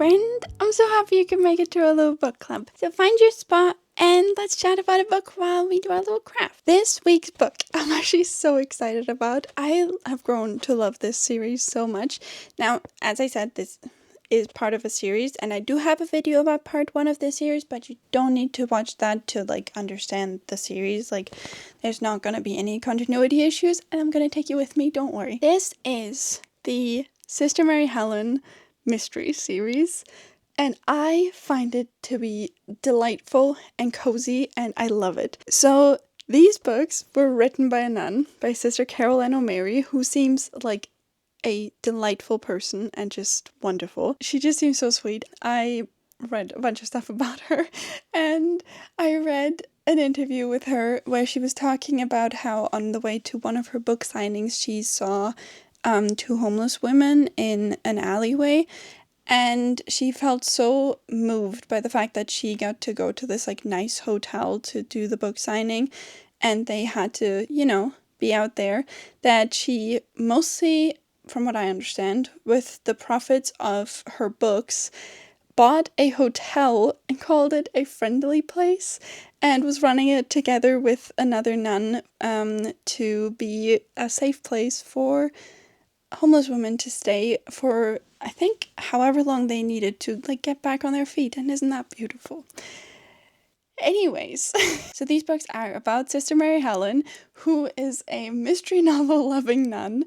friend. I'm so happy you can make it to our little book club. So find your spot and let's chat about a book while we do our little craft. This week's book I'm actually so excited about. I have grown to love this series so much. Now, as I said, this is part of a series, and I do have a video about part 1 of this series, but you don't need to watch that to understand the series. There's not gonna be any continuity issues, and I'm gonna take you with me, don't worry. This is the Sister Mary Helen mystery series, and I find it to be delightful and cozy, and I love it. So these books were written by a nun, by Sister Carol Ann O'Mary, who seems like a delightful person and just wonderful. She just seems so sweet. I read a bunch of stuff about her, and I read an interview with her where she was talking about how on the way to one of her book signings she saw 2 homeless women in an alleyway, and she felt so moved by the fact that she got to go to this nice hotel to do the book signing, and they had to, be out there, that she mostly, from what I understand, with the profits of her books, bought a hotel and called it a friendly place, and was running it together with another nun to be a safe place for homeless women to stay for, I think, however long they needed to get back on their feet. And isn't that beautiful? Anyways, so these books are about Sister Mary Helen, who is a mystery novel loving nun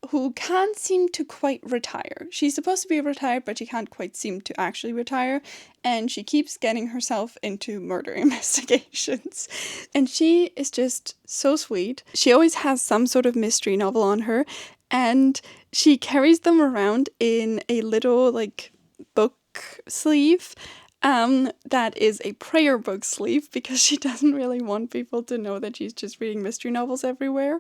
who can't seem to quite retire. She's supposed to be retired, but she can't quite seem to actually retire, and she keeps getting herself into murder investigations. And she is just so sweet. She always has some sort of mystery novel on her, and she carries them around in a little book sleeve that is a prayer book sleeve, because she doesn't really want people to know that she's just reading mystery novels everywhere.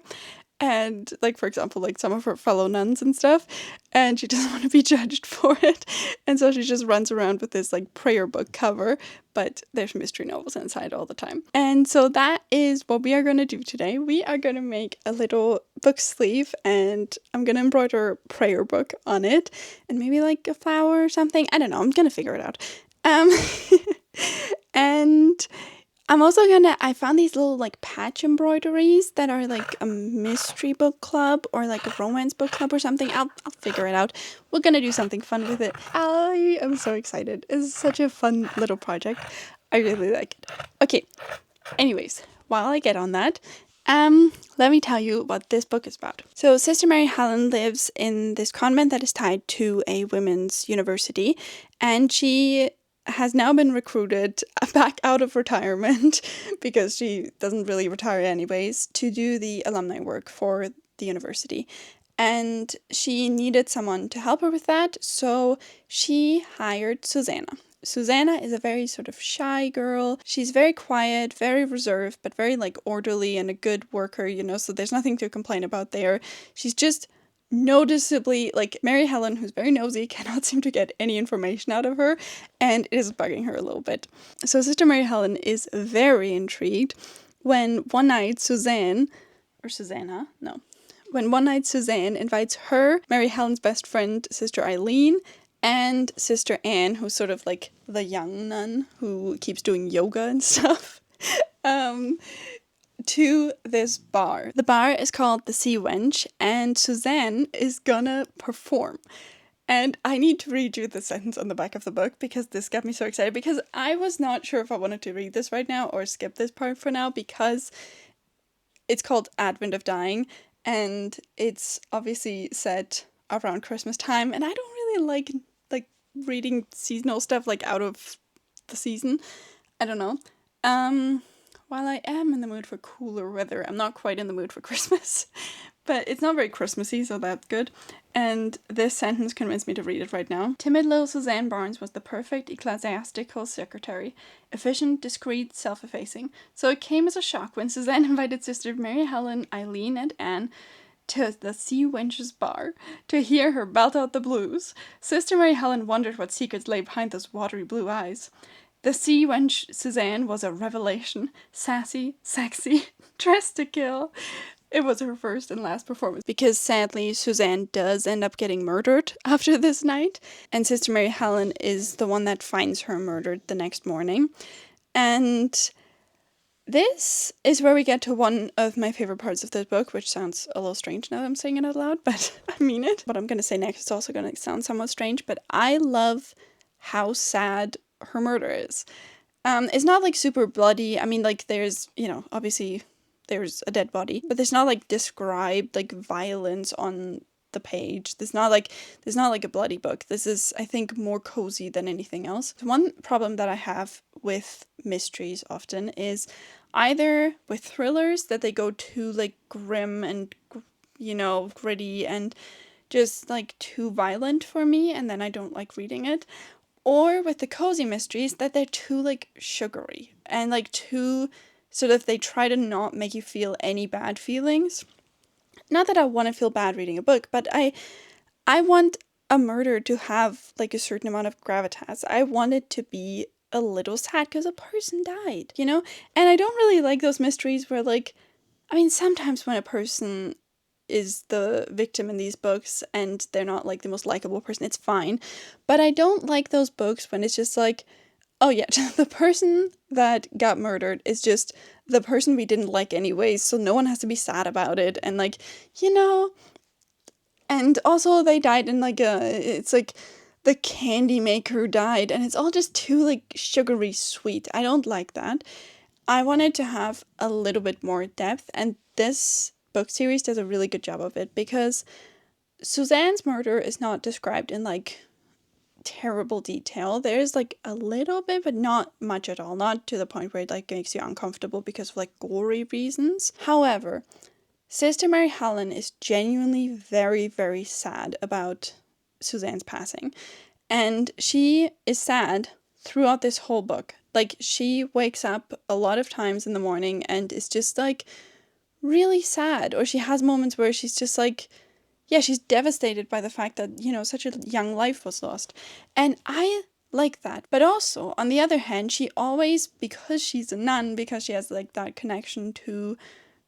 And for example, some of her fellow nuns and stuff, and she doesn't want to be judged for it, and so she just runs around with this prayer book cover, but there's mystery novels inside all the time. And so that is what we are going to do today. We are going to make a little book sleeve, and I'm going to embroider a prayer book on it, and maybe a flower or something. I don't know, I'm going to figure it out. And I'm also I found these little patch embroideries that are a mystery book club or a romance book club or something. I'll figure it out. We're gonna do something fun with it. I am so excited. It's such a fun little project. I really like it. Okay, anyways, while I get on that, let me tell you what this book is about. So Sister Mary Helen lives in this convent that is tied to a women's university, and she has now been recruited back out of retirement, because she doesn't really retire anyways, to do the alumni work for the university. And she needed someone to help her with that, so she hired Susanna. Susanna is a very sort of shy girl. She's very quiet, very reserved, but very orderly and a good worker, so there's nothing to complain about there. She's just noticeably, Mary Helen, who's very nosy, cannot seem to get any information out of her, and it is bugging her a little bit. So Sister Mary Helen is very intrigued when one night Suzanne invites her, Mary Helen's best friend, Sister Eileen, and Sister Anne, who's sort of the young nun who keeps doing yoga and stuff, to this bar. The bar is called the Sea Wench, and Suzanne is gonna perform. And I need to read you the sentence on the back of the book, because this got me so excited, because I was not sure if I wanted to read this right now or skip this part for now, because it's called Advent of Dying, and it's obviously set around Christmas time, and I don't really like reading seasonal stuff out of the season. I don't know. While I am in the mood for cooler weather, I'm not quite in the mood for Christmas. But it's not very Christmassy, so that's good. And this sentence convinced me to read it right now. Timid little Suzanne Barnes was the perfect ecclesiastical secretary. Efficient, discreet, self-effacing. So it came as a shock when Suzanne invited Sister Mary Helen, Eileen, and Anne to the Sea Wench's bar to hear her belt out the blues. Sister Mary Helen wondered what secrets lay behind those watery blue eyes. The Sea Wench Suzanne was a revelation. Sassy, sexy, dressed to kill. it was her first and last performance. Because sadly, Suzanne does end up getting murdered after this night. And Sister Mary Helen is the one that finds her murdered the next morning. And this is where we get to one of my favorite parts of this book, which sounds a little strange now that I'm saying it out loud, but I mean it. What I'm going to say next is also going to sound somewhat strange, but I love how sad her murder is. It's not like super bloody. I mean, like there's, obviously there's a dead body, but there's not like described like violence on the page. There's not like a bloody book. This is, I think, more cozy than anything else. One problem that I have with mysteries often is either with thrillers that they go too like grim and gritty and just like too violent for me, and then I don't like reading it. Or with the cozy mysteries that they're too like sugary and like too sort of, they try to not make you feel any bad feelings. Not that I want to feel bad reading a book, but I want a murder to have like a certain amount of gravitas. I want it to be a little sad because a person died, And I don't really like those mysteries where like, I mean, sometimes when a person is the victim in these books and they're not like the most likable person, it's fine. But I don't like those books when it's just like, oh yeah, the person that got murdered is just the person we didn't like anyways, so no one has to be sad about it. And like, and also they died in like it's like the candy maker died, and it's all just too like sugary sweet. I don't like that. I wanted to have a little bit more depth, and this book series does a really good job of it, because Suzanne's murder is not described in like terrible detail. There's like a little bit, but not much at all. Not to the point where it like makes you uncomfortable because of like gory reasons. However, Sister Mary Helen is genuinely very, very sad about Suzanne's passing. And she is sad throughout this whole book. Like, she wakes up a lot of times in the morning and is just like really sad. Or she has moments where she's just like, yeah, she's devastated by the fact that, such a young life was lost. And I like that. But also, on the other hand, she always, because she's a nun, because she has like that connection to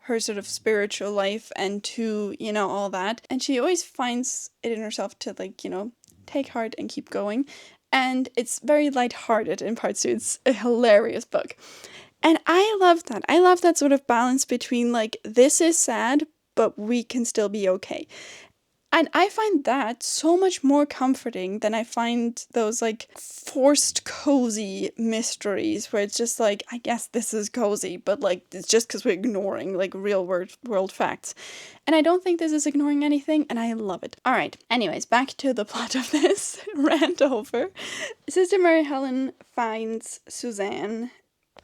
her sort of spiritual life and to, all that, and she always finds it in herself to like, take heart and keep going. And it's very lighthearted in parts, so it's a hilarious book. And I love that. I love that sort of balance between like, this is sad, but we can still be okay. And I find that so much more comforting than I find those like forced cozy mysteries where it's just like, I guess this is cozy, but like it's just because we're ignoring like real world facts. And I don't think this is ignoring anything, and I love it. All right, anyways, back to the plot of this rant over. Sister Mary Helen finds Suzanne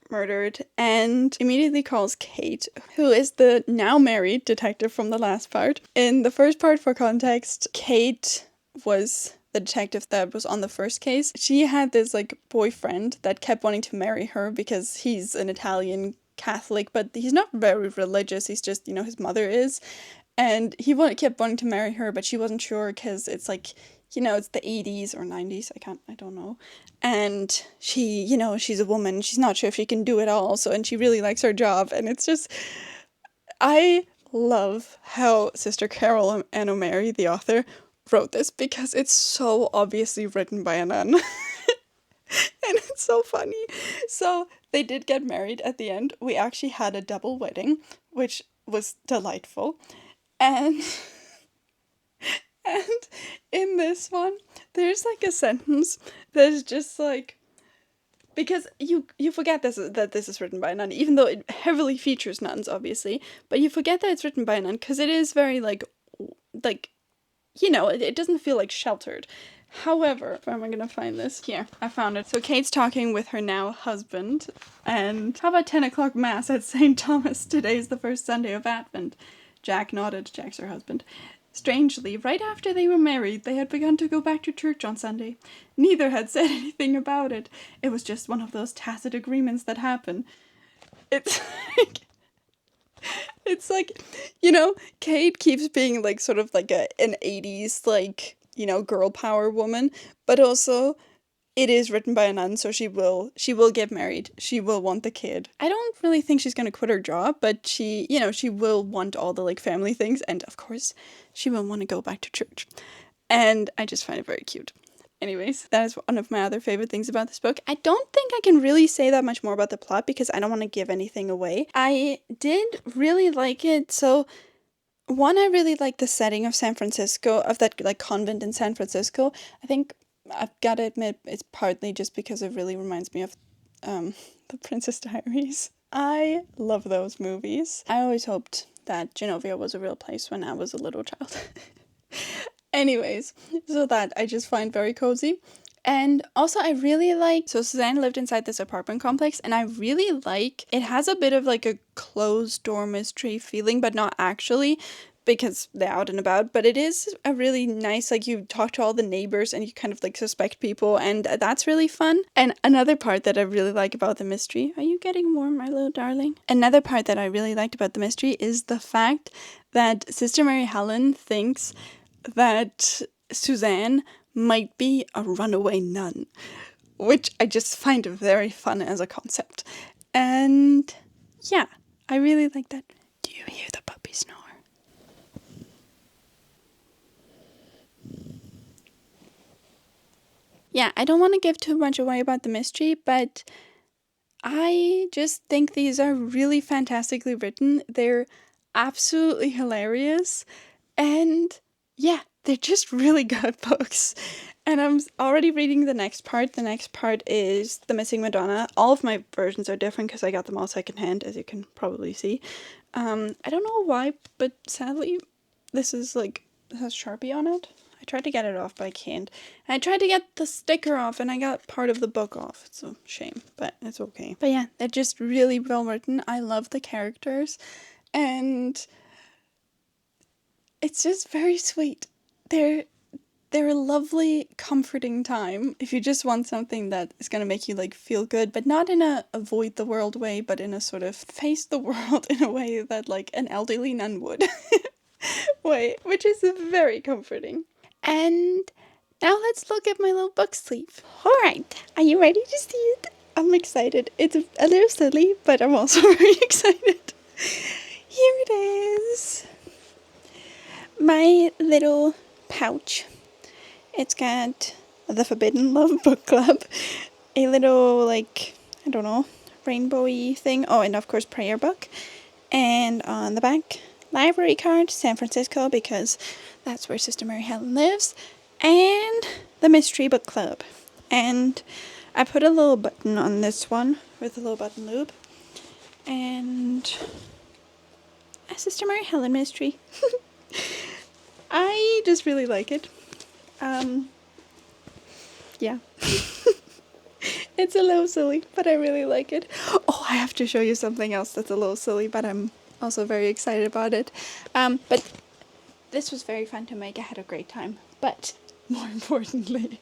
murdered and immediately calls Kate, who is the now married detective from the last part. In the first part, for context, Kate was the detective that was on the first case. She had this like boyfriend that kept wanting to marry her because he's an Italian Catholic, but he's not very religious. He's just, his mother is. And he kept wanting to marry her, but she wasn't sure because it's like, it's the 80s or 90s, I don't know. And she, she's a woman, she's not sure if she can do it all, and she really likes her job. And it's just, I love how Sister Carol Ann O'Mary, the author, wrote this, because it's so obviously written by a nun. And it's so funny. So they did get married at the end. We actually had a double wedding, which was delightful. And in this one, there's like a sentence that is just like, because you forget that this is written by a nun, even though it heavily features nuns, obviously, but you forget that it's written by a nun, because it is very like, it doesn't feel like sheltered. However, where am I gonna find this? Here, I found it. So Kate's talking with her now husband, and how about 10 o'clock mass at St. Thomas? Today's the first Sunday of Advent. Jack nodded. Jack's her husband. Strangely, right after they were married, they had begun to go back to church on Sunday. Neither had said anything about it. It was just one of those tacit agreements that happen. It's like, Kate keeps being like sort of like an 80s, like, girl power woman, but also it is written by a nun, so she will get married. She will want the kid. I don't really think she's gonna quit her job, but she, you know, she will want all the like family things, and of course, she will want to go back to church. And I just find it very cute. Anyways, that is one of my other favorite things about this book. I don't think I can really say that much more about the plot because I don't want to give anything away. I did really like it. So, one, I really like the setting of San Francisco, of that like convent in San Francisco. I think I've got to admit it's partly just because it really reminds me of The Princess Diaries. I love those movies. I always hoped that Genovia was a real place when I was a little child. Anyways, so that I just find very cozy. And also I really like, so Suzanne lived inside this apartment complex, and I really like, it has a bit of like a closed door mystery feeling, but not actually, because they're out and about, but it is a really nice, like you talk to all the neighbors and you kind of like suspect people, and that's really fun. And another part that I really like about the mystery, are you getting warm, my little darling? Another part that I really liked about the mystery is the fact that Sister Mary Helen thinks that Suzanne might be a runaway nun, which I just find very fun as a concept. And yeah, I really like that. Do you hear the puppy snore? Yeah, I don't want to give too much away about the mystery, but I just think these are really fantastically written. They're absolutely hilarious, and yeah, they're just really good books. And I'm already reading the next part. The next part is The Missing Madonna. All of my versions are different because I got them all secondhand, as you can probably see. I don't know why, but sadly, this is like, it has Sharpie on it. I tried to get it off, but I can't. And I tried to get the sticker off, and I got part of the book off. It's a shame, but it's okay. But yeah, they're just really well written. I love the characters, and it's just very sweet. They're a lovely, comforting time. If you just want something that is gonna make you like feel good, but not in a avoid the world way, but in a sort of face the world in a way that like an elderly nun would way, which is very comforting. And now let's look at my little book sleeve. Alright, are you ready to see it? I'm excited. It's a little silly, but I'm also very excited. Here it is. My little pouch. It's got the Forbidden Love Book Club, a little, like, I don't know, rainbowy thing. Oh, and of course, prayer book. And on the back, library card, San Francisco, because that's where Sister Mary Helen lives. And the Mystery Book Club. And I put a little button on this one with a little button loop. And a Sister Mary Helen mystery. I just really like it. Yeah. It's a little silly, but I really like it. Oh, I have to show you something else that's a little silly, but I'm also very excited about it. But this was very fun to make. I had a great time. But more importantly,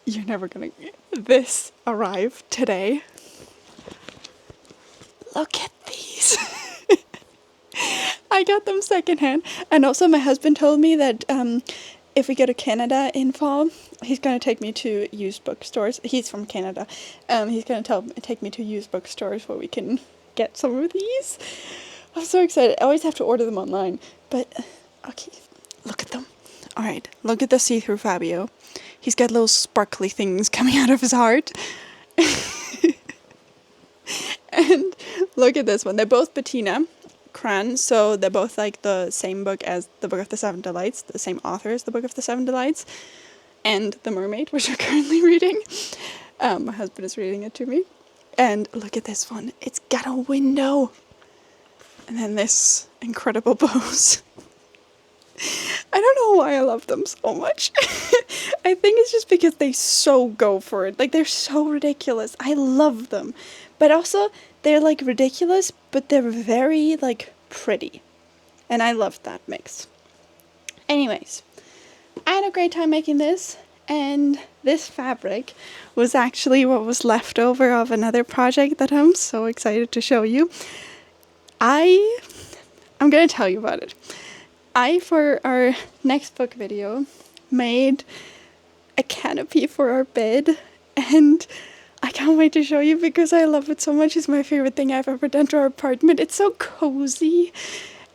you're never gonna get this arrived today. Look at these. I got them secondhand, and also my husband told me that if we go to Canada in fall, he's going to take me to used bookstores. He's from Canada. He's going to take me to used bookstores where we can get some of these. I'm so excited. I always have to order them online, but okay, look at them. All right, look at the see-through Fabio. He's got little sparkly things coming out of his heart. And look at this one. They're both Bettina Cran, so they're both like the same book as the Book of the Seven Delights, the same author as the Book of the Seven Delights, and The Mermaid, which I'm currently reading. My husband is reading it to me. And look at this one. It's got a window. And then this incredible pose. I don't know why I love them so much. I think it's just because they so go for it. Like, they're so ridiculous. I love them. But also, they're like ridiculous, but they're very like pretty. And I love that mix. Anyways, I had a great time making this. And this fabric was actually what was left over of another project that I'm so excited to show you. I'm going to tell you about it. For our next book video, made a canopy for our bed, and I can't wait to show you because I love it so much. It's my favorite thing I've ever done to our apartment. It's so cozy,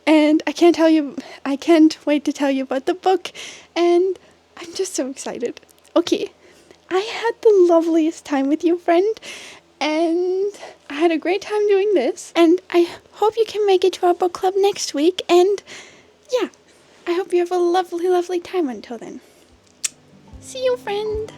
and I can't wait to tell you about the book, and I'm just so excited. Okay, I had the loveliest time with you, friend, and I had a great time doing this, and I hope you can make it to our book club next week, and yeah, I hope you have a lovely, lovely time until then. See you, friend!